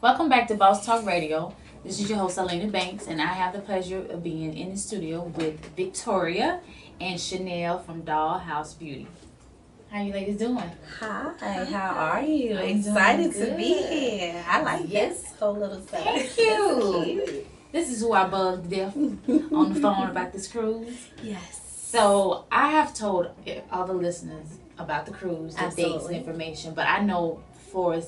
Welcome back to Boss Talk Radio. This is your host, Elena Banks, and I have the pleasure of being in the studio with Victoria and Chanel from Dollhouse Beauty. How you ladies doing? Hi, how are you? I'm Excited doing to be good. here. I like Yes. this whole little setup. Thank you. This is who I bugged death on the phone about this cruise. Yes. So I have told all the listeners about the cruise, the dates and Absolutely. information, but I know for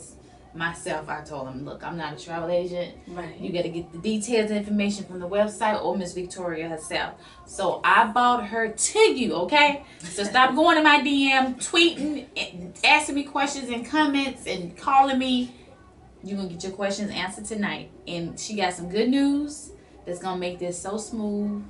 myself, I told them, look, I'm not a travel agent. Right. You got to get the details and information from the website or Miss Victoria herself. So I bought her to you, okay? So stop going to my DM, tweeting, and asking me questions and comments and calling me. You're going to get your questions answered tonight. And she got some good news that's going to make this so smooth.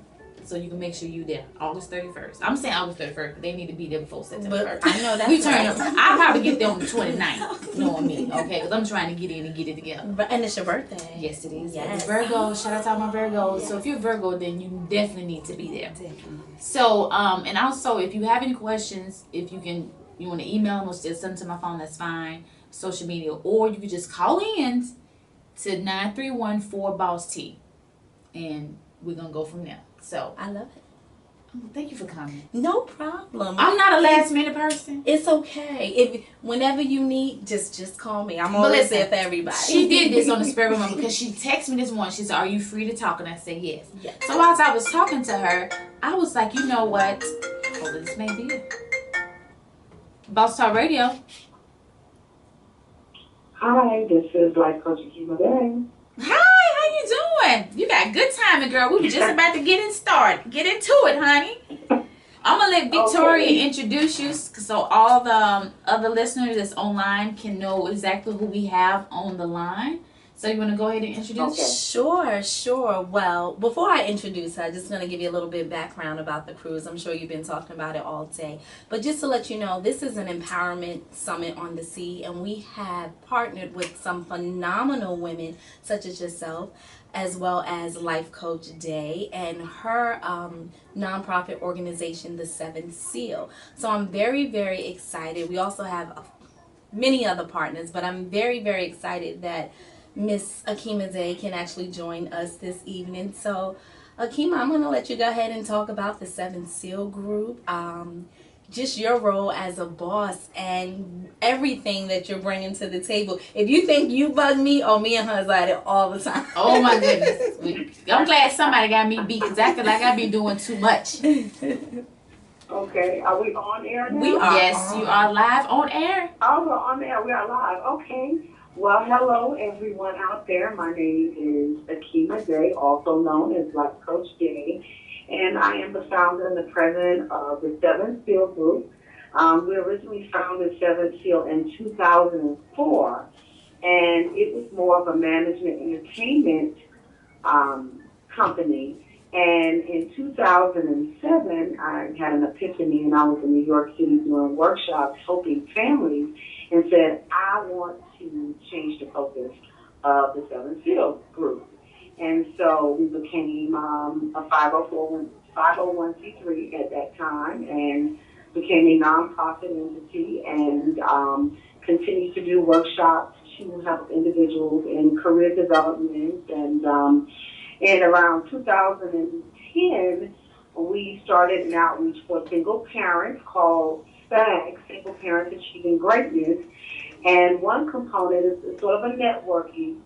So you can make sure you're there August 31st. I'm saying August 31st, but they need to be there before September 1st. I know that's we turn right. up. I'll probably get there on the 29th. You know what I mean? Okay, because I'm trying to get in and get it together. And it's your birthday. Yes, it is. Yes. It's Virgo. Shout out to all my Virgos. Yes. So if you're Virgo, then you definitely need to be there. Definitely. So, and also if you have any questions, if you want to email them or just send them to my phone, that's fine. Social media, or you can just call in to 931-4-BAUSE, and we're gonna go from there. So I love it. thank you for coming. No problem. I'm not a last minute person. It's okay. Whenever you need, just call me. I'm But always listen, there for everybody. She did this on the spur of the moment because she texted me this morning. She said, "Are you free to talk?" And I said, "Yes." Yes. So while I was talking to her, I was like, you know what? Oh, this may be it. Boss Talk Radio. Hi, this is Life Coach Akima Day. Hi, how you doing? You got good timing, girl. We were just about to get into it, honey. I'm gonna let Victoria introduce you so all the other listeners that's online can know exactly who we have on the line. So you want to go ahead and introduce her? Sure. Well, before I introduce her, I'm just going to give you a little bit of background about the cruise. I'm sure you've been talking about it all day. But just to let you know, this is an empowerment summit on the sea, and we have partnered with some phenomenal women, such as yourself, as well as Life Coach Day and her nonprofit organization, the Seventh Seal. So I'm very, very excited. We also have many other partners, but I'm very, very excited that Miss Akima Day can actually join us this evening. So, Akima, I'm going to let you go ahead and talk about the Seven Seal Group, just your role as a boss and everything that you're bringing to the table. If you think you bug me, me and her is at it all the time. Oh my goodness. I'm glad somebody got me beat because I feel like I be doing too much. Okay, are we on air now? We are. Yes, you are live on air. Oh, we're on air. We are live. Okay. Well, hello, everyone out there. My name is Akima Day, also known as Life Coach Day, and I am the founder and the president of the Seven Seal Group. We originally founded Seven Seal in 2004, and it was more of a management entertainment company. And in 2007, I had an epiphany, and I was in New York City doing workshops helping families, and said, I want to change the focus of the Seven Seal Group. And so we became a 501c3 at that time, and became a nonprofit entity, and continued to do workshops to help individuals in career development. And around 2010, we started an outreach for single parents called SAG, Single Parents Achieving Greatness. And one component is sort of a networking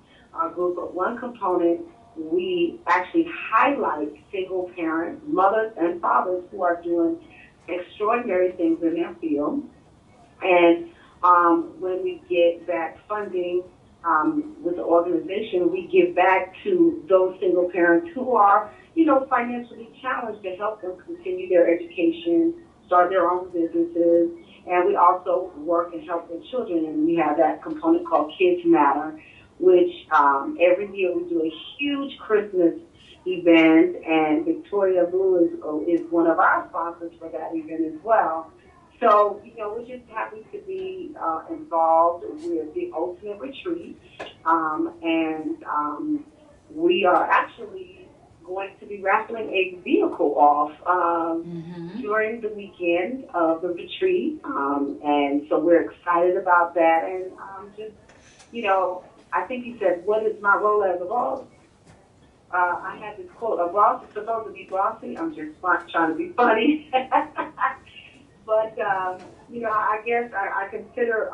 group, but one component, we actually highlight single parents, mothers and fathers who are doing extraordinary things in their field. And when we get that funding with the organization, we give back to those single parents who are, financially challenged, to help them continue their education, start their own businesses. And we also work and help with children, and we have that component called Kids Matter, which every year we do a huge Christmas event, and Victoria Blue is one of our sponsors for that event as well. So, we're just happy to be involved with the Ultimate Retreat, and we are actually going to be raffling a vehicle off during the weekend of the retreat, and so we're excited about that, and just, I think he said, "What is my role as a boss?" I had this quote: "A boss is supposed to be bossy." I'm just trying to be funny. But, I guess I consider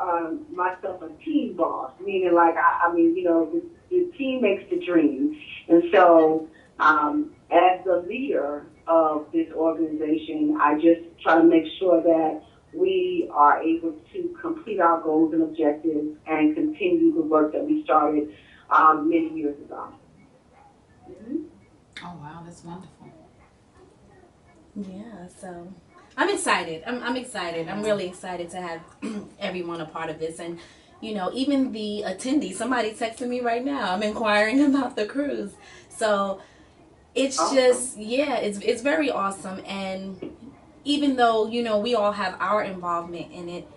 myself a team boss, meaning like, I mean, the team makes the dream. And so, as the leader of this organization, I just try to make sure that we are able to complete our goals and objectives and continue the work that we started many years ago. Mm-hmm. Oh wow, that's wonderful. Yeah, so I'm excited. I'm excited. I'm really excited to have everyone a part of this. And, even the attendees, somebody texting me right now. I'm inquiring about the cruise. So it's Awesome. just, yeah, it's very awesome. And even though, we all have our involvement in it,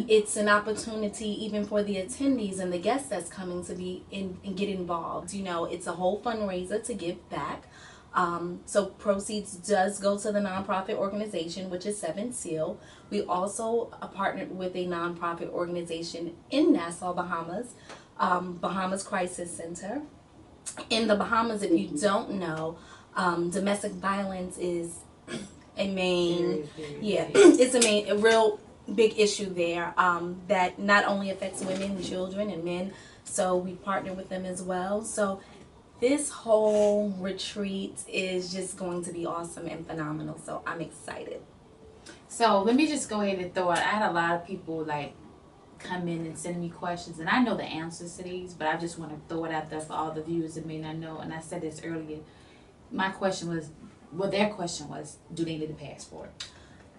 it's an opportunity even for the attendees and the guests that's coming to be in and get involved. It's a whole fundraiser to give back. So proceeds does go to the nonprofit organization, which is Seven Seal. We also are partnered with a nonprofit organization in Nassau, Bahamas, Bahamas Crisis Center. In the Bahamas, if you don't know, domestic violence is a main, it's a real big issue there, that not only affects women, children, and men. So we partner with them as well. So this whole retreat is just going to be awesome and phenomenal. So I'm excited. So let me just go ahead and throw it. I had a lot of people like come in and send me questions, and I know the answers to these, but I just want to throw it out there for all the viewers that may not know. And I said this earlier. My question was, their question was, do they need a passport?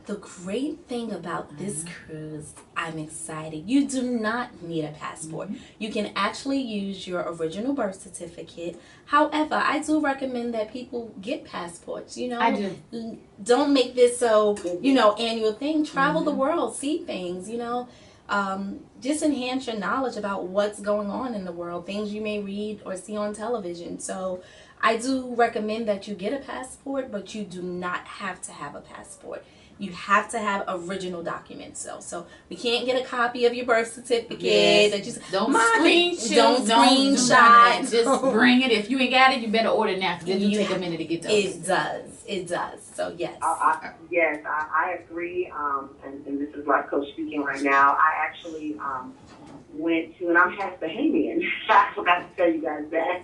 The great thing about this cruise, I'm excited. You do not need a passport. You can actually use your original birth certificate. However, I do recommend that people get passports. I do. Don't make this so, annual thing. Travel the world, see things, just enhance your knowledge about what's going on in the world, things you may read or see on television. So I do recommend that you get a passport, but you do not have to have a passport. You have to have original documents, though. So we can't get a copy of your birth certificate. Yes. That you don't screenshot. Just bring it. If you ain't got it, you better order it now, because it do take a minute to get those. It does. It does. So yes. Yes, I agree. And this is like Coach speaking right now. I actually went to, and I'm half Bahamian. I forgot to tell you guys that.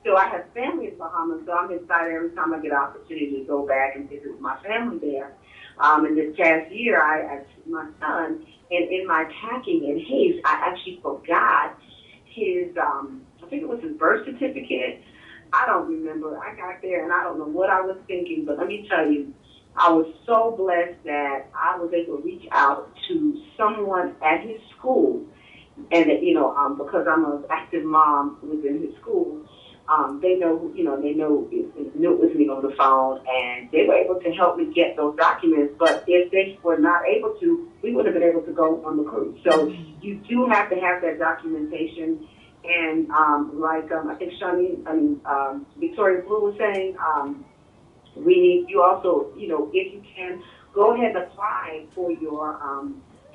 So I have family in Bahamas, so I'm excited every time I get an opportunity to go back and visit my family there. And this past year, I took my son, and in my packing and haste, I actually forgot his, I think it was his birth certificate. I don't remember. I got there, and I don't know what I was thinking, but let me tell you, I was so blessed that I was able to reach out to someone at his school, and that, because I'm an active mom within his school, they know it was me on the phone, and they were able to help me get those documents. But if they were not able to, we wouldn't have been able to go on the cruise. So you do have to have that documentation. And I think Victoria Blue was saying, you also, if you can, go ahead and apply for your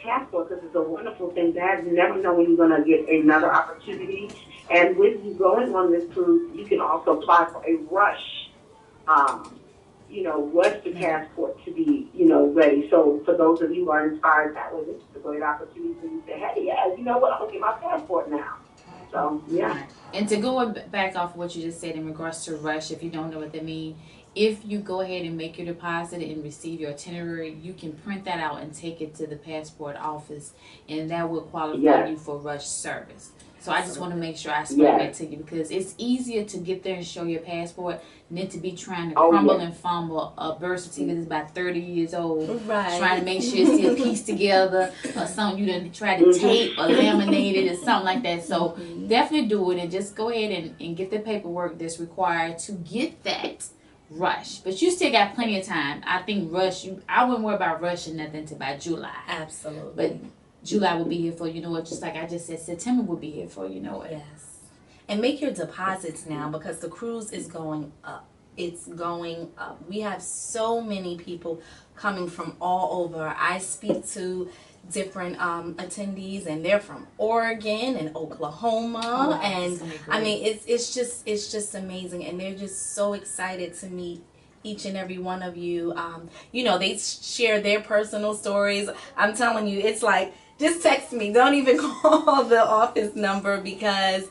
passport, because it's a wonderful thing to have. You never know when you're going to get another opportunity. And with you going on this cruise, you can also apply for a rush, rush the passport to be, ready. So for those of you who are inspired that way, this is a great opportunity for you to say, hey, yeah, you know what, I'm going to get my passport now. So, yeah. And to go back off what you just said in regards to rush, if you don't know what that means, if you go ahead and make your deposit and receive your itinerary, you can print that out and take it to the passport office, and that will qualify you for rush service. So I just want to make sure I explain that to you, because it's easier to get there and show your passport than to be trying to crumble and fumble a birth certificate that's about 30 years old, trying to make sure it's still pieced together, or something you done try to tape or laminate it or something like that. So definitely do it, and just go ahead and get the paperwork that's required to get that rush. But you still got plenty of time. I think I wouldn't worry about rushing nothing to by July. Absolutely. But July will be here for just like I just said, September will be here for Yes. And make your deposits now, because the cruise is going up. It's going up. We have so many people coming from all over. I speak to different attendees, and they're from Oregon and Oklahoma, wow, and I mean it's just amazing, and they're just so excited to meet each and every one of you. You know, they share their personal stories. I'm telling you, it's like, just text me. Don't even call the office number, because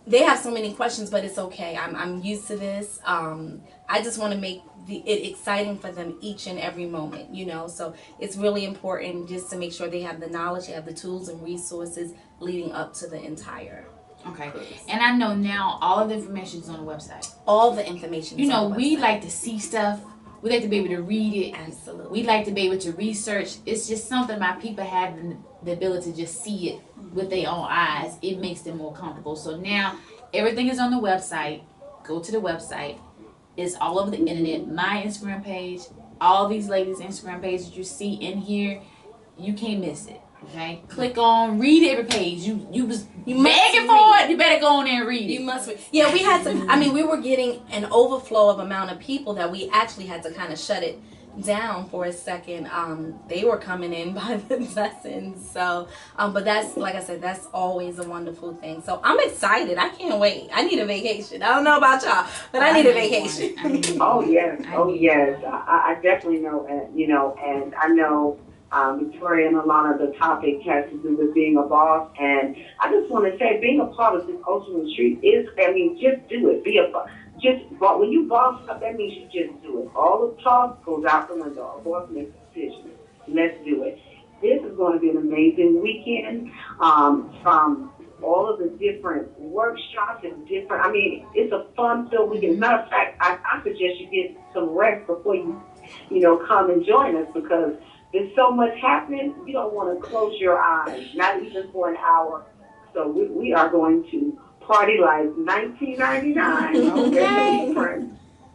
they have so many questions, but it's okay. I'm used to this. I just want to make it exciting for them each and every moment, you know. So it's really important just to make sure they have the knowledge, they have the tools and resources leading up to the entire Okay. cruise. And I know now all of the information is on the website. All the information. You is know, on the we website. like to see stuff. We like to be able to read it. Absolutely. We like to be able to research. It's just something my people have the ability to just see it with their own eyes. It makes them more comfortable. So now everything is on the website. Go to the website. It's all over the internet. My Instagram page, all these ladies' Instagram pages you see in here, you can't miss it. Okay, click on, read every page. You begging for it. You better go on there and read it. You must read. Yeah, we had to. I mean, we were getting an overflow of amount of people that we actually had to kind of shut it down for a second. They were coming in by the dozens. So, but that's, like I said, that's always a wonderful thing. So I'm excited. I can't wait. I need a vacation. I don't know about y'all, but I need a vacation. Oh yes, oh yes. I definitely know, you know, and I know. Victoria and Alana, the topic has to do with being a boss, and I just want to say, being a part of this Ocean Retreat is, I mean, just do it. Be a boss. But when you boss up, that means you just do it. All the talk goes out the window. A boss makes decisions. Let's do it. This is going to be an amazing weekend. From all of the different workshops and different, I mean, it's a fun-filled weekend. Matter of fact, I suggest you get some rest before you come and join us, because there's so much happening, you don't want to close your eyes, not even for an hour. So we are going to party like 1999. Okay.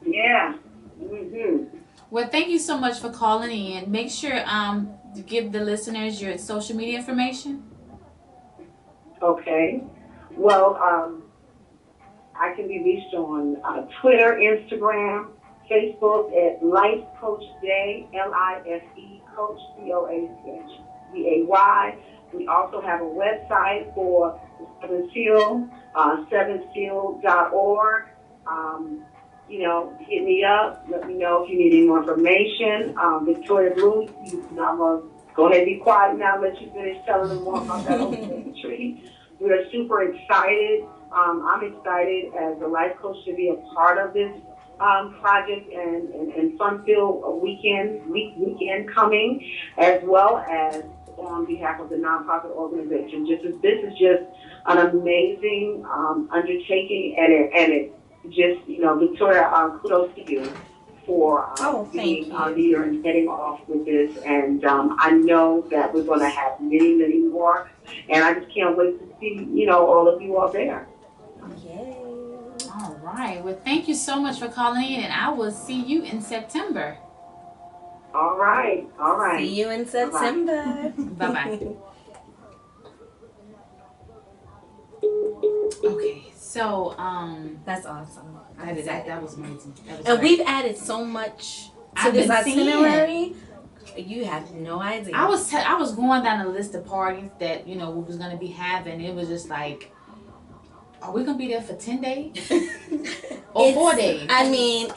Yeah. Mm-hmm. Well, thank you so much for calling in. Make sure to give the listeners your social media information. Okay. Well, I can be reached on Twitter, Instagram, Facebook at Life Coach Day, LIFE Coach, COACH, We also have a website for Seven Seal, sevenseal.org. Hit me up. Let me know if you need any more information. Victoria Blue, I'm going to go ahead and be quiet now, let you finish telling them more about that open retreat. We are super excited. I'm excited as a life coach to be a part of this project and fun-filled weekend coming, as well as on behalf of the nonprofit organization. This is just an amazing undertaking, and it just, Victoria, kudos to you for being our leader and heading off with this. And I know that we're going to have many, many more, and I just can't wait to see, all of you all there. Yay. All right. Well, thank you so much for calling in, and I will see you in September. All right. See you in September. Bye-bye. Okay. So, that's awesome. That was amazing. And great. We've added so much to this itinerary. You have no idea. I was going down a list of parties that we was gonna be having. It was just like, are we gonna be there for 10 days or 4 days? I mean,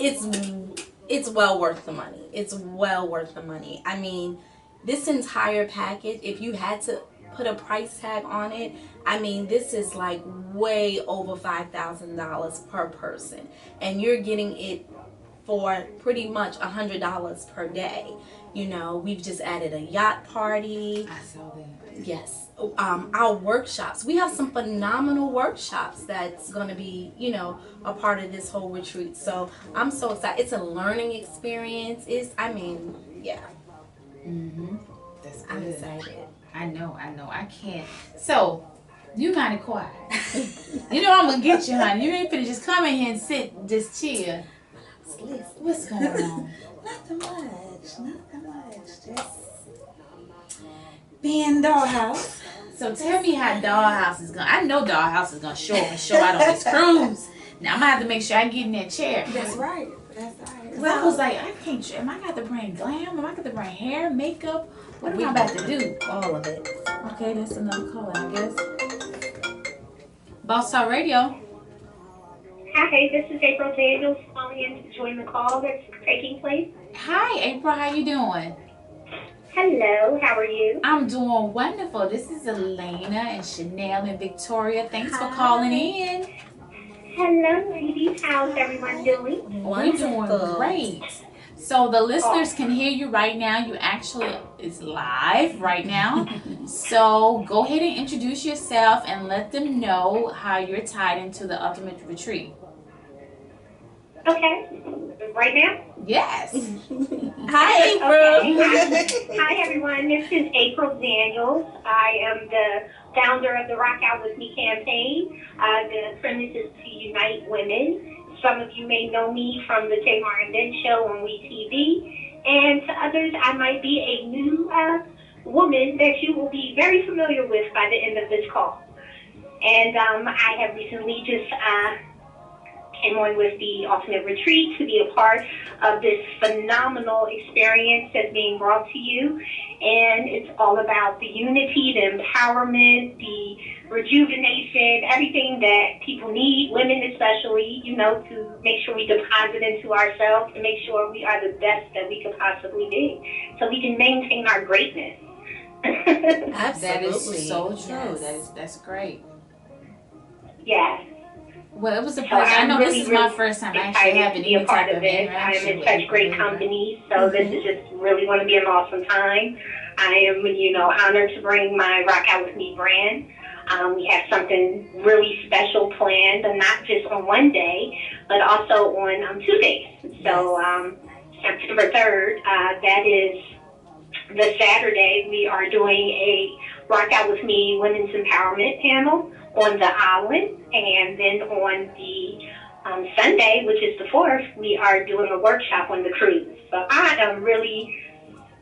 it's well worth the money. It's well worth the money. I mean, this entire package, if you had to put a price tag on it, I mean, this is like way over $5,000 per person, and you're getting it for pretty much $100 per day. We've just added a yacht party. I saw that. Yes. Our workshops. We have some phenomenal workshops that's going to be, a part of this whole retreat. So I'm so excited. It's a learning experience. Yeah. Mm-hmm. That's good. I'm excited. I know. I can't. So, you kind of quiet. I'm going to get you, honey. You ain't finna just come in here and sit and just chill. What's going on? Nothing much. Just being Dollhouse. So tell me how Dollhouse is going. I know Dollhouse is going to show up and show out on this cruise. Now I'm going to have to make sure I get in that chair. That's right. That's all right. 'Cause I was like, I can't. Am I got to bring glam? Am I got to bring hair, makeup? What am I about to do? All of it. Okay, that's another color, I guess. Boss Talk Radio. Hi, this is April Daniels calling in to join the call that's taking place. Hi, April. How you doing? Hello, how are you? I'm doing wonderful. This is Elena and Chanel and Victoria. Thanks for Hi. calling in. Hello, ladies. How's everyone doing? We're doing great. So the listeners can hear you right now. You actually is live right now. So go ahead and introduce yourself and let them know how you're tied into the Ultimate Retreat. Okay, right now? Yes. Hi, April. Okay. Hi, everyone. This is April Daniels. I am the founder of the Rock Out With Me campaign. The premise is to unite women. Some of you may know me from the Tamar and Ben show on WeTV, and to others, I might be a new woman that you will be very familiar with by the end of this call. And I have recently just came on with the Ultimate Retreat to be a part of this phenomenal experience that's being brought to you. And it's all about the unity, the empowerment, the rejuvenation, everything that people need, women especially, you know, to make sure we deposit into ourselves and make sure we are the best that we could possibly be so we can maintain our greatness. Absolutely. That is so true. Yes. That's great. Yeah. Well, it was a So pleasure. I I'm know really, this is my really first time actually excited to having be a any part type of of this. I am interaction in with such great April. company, so this is just really going to be an awesome time. I am, you know, honored to bring my Rock Out With Me brand. We have something really special planned, and not just on one day, but also on 2 days. So September 3rd, that is the Saturday, we are doing a Rock Out With Me Women's Empowerment panel on the island, and then on the Sunday, which is the 4th, we are doing a workshop on the cruise. So I am really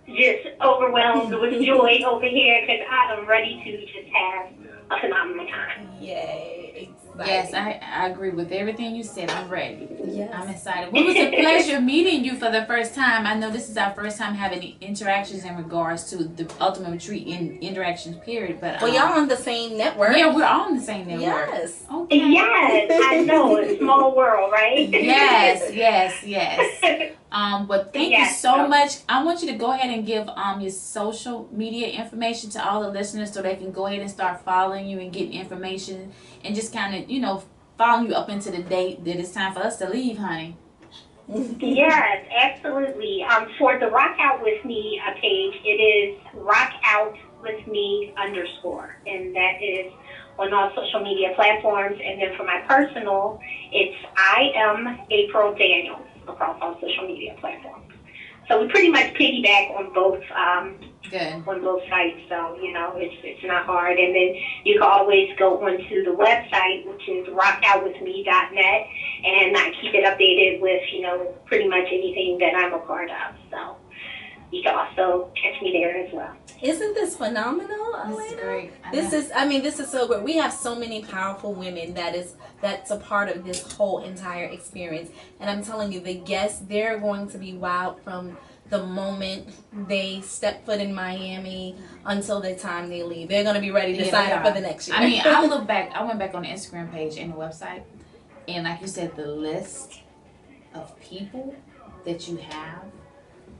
just overwhelmed with joy over here because I am ready to just have a phenomenal time. Yay. Exciting. Yes, I agree with everything you said. I'm ready. Yes. I'm excited. Well, it was a pleasure meeting you for the first time. I know this is our first time having interactions in regards to the Ultimate Retreat in interactions period. But Well, y'all on the same network. yeah, we're on the same network. Yes. Okay. Yes, I know. It's a small world, right? Yes. But thank you Yes, so so- much. I want you to go ahead and give your social media information to all the listeners so they can go ahead and start following you and getting information and just kind of, you know, following you up into the date that it's time for us to leave, honey. Yes, absolutely. For the Rock Out With Me page, it is Rock Out With Me _, and that is on all social media platforms. And then for my personal, it's I am April Daniels across all social media platforms. So we pretty much piggyback on both Good. on both sites, so you know it's not hard. And then you can always go onto the website, which is rockoutwithme.net, and I keep it updated with pretty much anything that I'm a part of. So you can also catch me there as well. Isn't this phenomenal, This is Elena? great. This is so great. We have so many powerful women that's a part of this whole entire experience. And I'm telling you, the guests, they're going to be wild from the moment they step foot in Miami until the time they leave. They're going to be ready to sign up for the next year. I mean, I went back on the Instagram page and the website, and like you said, the list of people that you have,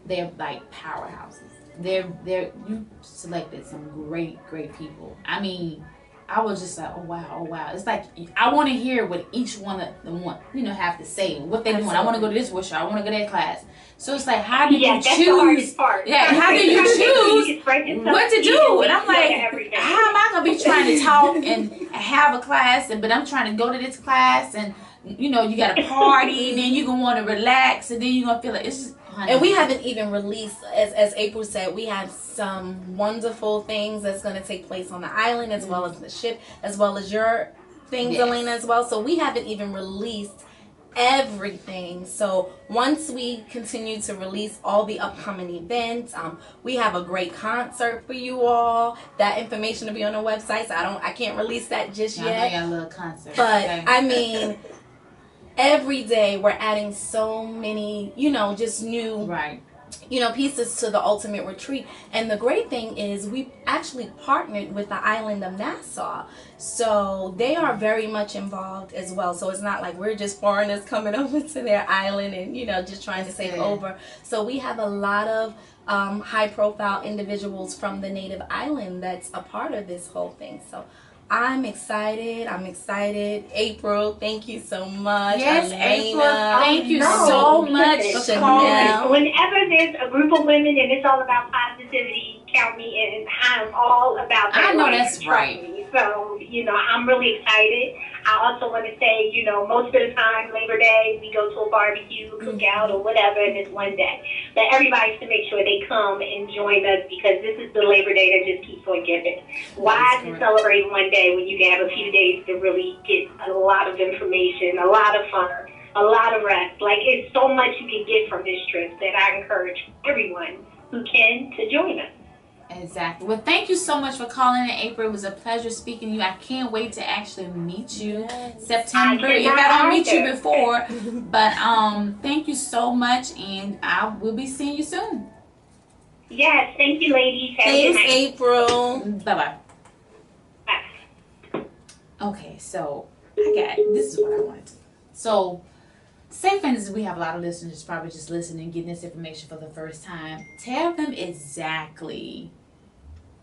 they're like powerhouses. You selected some great people. I mean, I was just like, oh wow. It's like I want to hear what each one of them have to say, what they're doing. I want to go to this workshop. I want to go to that class. So it's like, how do you That's the choose? hardest part. Yeah, how do you choose what to do? And I'm like, how am I gonna be trying to talk and have a class, but I'm trying to go to this class, and you got a party, and then you're gonna want to relax, and then you're gonna feel like it's just. And we haven't even released, as April said, we have some wonderful things that's going to take place on the island, as well as the ship, as well as your things, Yes. Elena, as well. So we haven't even released everything. So once we continue to release all the upcoming events, we have a great concert for you all. That information will be on the website. So I can't release that just I know yet. y'all love concert. But okay. I mean, every day we're adding so many, just new Right. Pieces to the ultimate retreat. And the great thing is we actually partnered with the island of Nassau. So they are very much involved as well. So it's not like we're just foreigners coming over to their island and, just trying to take over. So we have a lot of high profile individuals from the native island that's a part of this whole thing. So I'm excited. April, thank you so much. Yes, Elena, April, thank you so much for Chanel. calling. Whenever there's a group of women and it's all about positivity, count me in. I'm all about that. I know life, that's trust right. me. So, I'm really excited. I also want to say, most of the time, Labor Day, we go to a barbecue, cookout, or whatever, and it's one day. But everybody should make sure they come and join us because this is the Labor Day that just keeps on giving. Why just celebrate one day when you can have a few days to really get a lot of information, a lot of fun, a lot of rest? Like, it's so much you can get from this trip that I encourage everyone who can to join us. Exactly. Well, thank you so much for calling in, April. It was a pleasure speaking to you. I can't wait to actually meet you September. If I don't meet you before. But thank you so much, and I will be seeing you soon. Yes, thank you, ladies. Have a good Thanks, night. April. Bye-bye. Bye. Okay, so this is what I wanted to. So, say for instance, we have a lot of listeners probably just listening, getting this information for the first time. Tell them exactly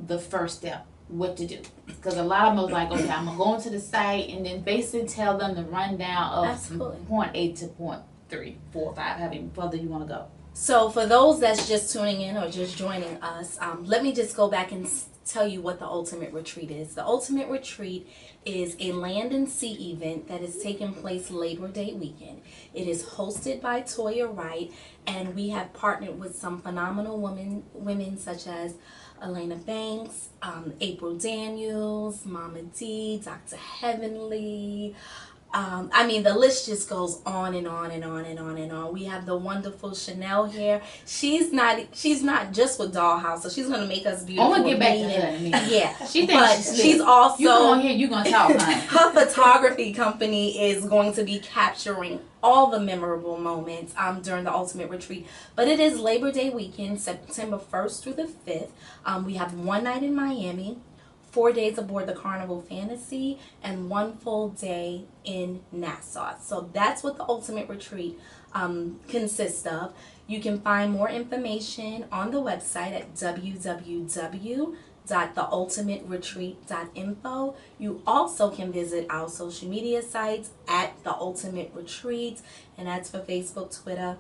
the first step, what to do. Because a lot of them are like, okay, I'm going to go into the site and then basically tell them the rundown of point A to point 3, 4, 5, however further you want to go. So for those that's just tuning in or just joining us, let me just go back and tell you what the Ultimate Retreat is. The Ultimate Retreat is a land and sea event that is taking place Labor Day weekend. It is hosted by Toya Wright, and we have partnered with some phenomenal women such as Elena Banks, April Daniels, Mama D, Dr. Heavenly. The list just goes on and on and on and on and on. We have the wonderful Chanel here. She's not just with Dollhouse, so she's gonna make us beautiful. I'm gonna get back to her in a minute. Yeah, she's also. You go here, you gonna talk, honey. Her photography company is going to be capturing all the memorable moments during the Ultimate Retreat. But it is Labor Day weekend, September 1st through the 5th. We have one night in Miami, 4 days aboard the Carnival Fantasy, and 1 full day in Nassau. So that's what the Ultimate Retreat consists of. You can find more information on the website at www.theultimateretreat.info. You also can visit our social media sites at The Ultimate Retreat, and that's for Facebook, Twitter,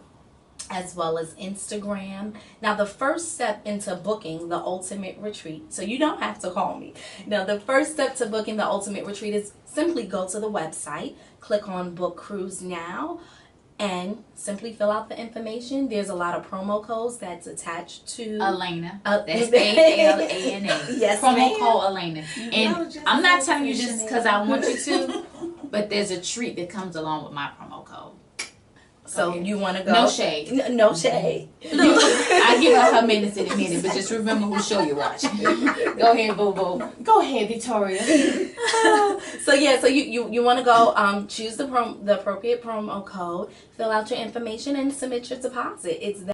as well as Instagram. Now, the first step into booking the Ultimate Retreat, so you don't have to call me. Now, the first step to booking the Ultimate Retreat is simply go to the website, click on Book Cruise Now, and simply fill out the information. There's a lot of promo codes that's attached to Elena. That's ALANA. Yes, promo ma'am. code Elena. And I'm not telling you just because I want you to, but there's a treat that comes along with my promo code. So you want to go? No shade. No shade. I give her minutes in a minute, but just remember who show you're watching. Go ahead, boo boo. Go ahead, Victoria. So you want to go choose the appropriate promo code, fill out your information, and submit your deposit. It's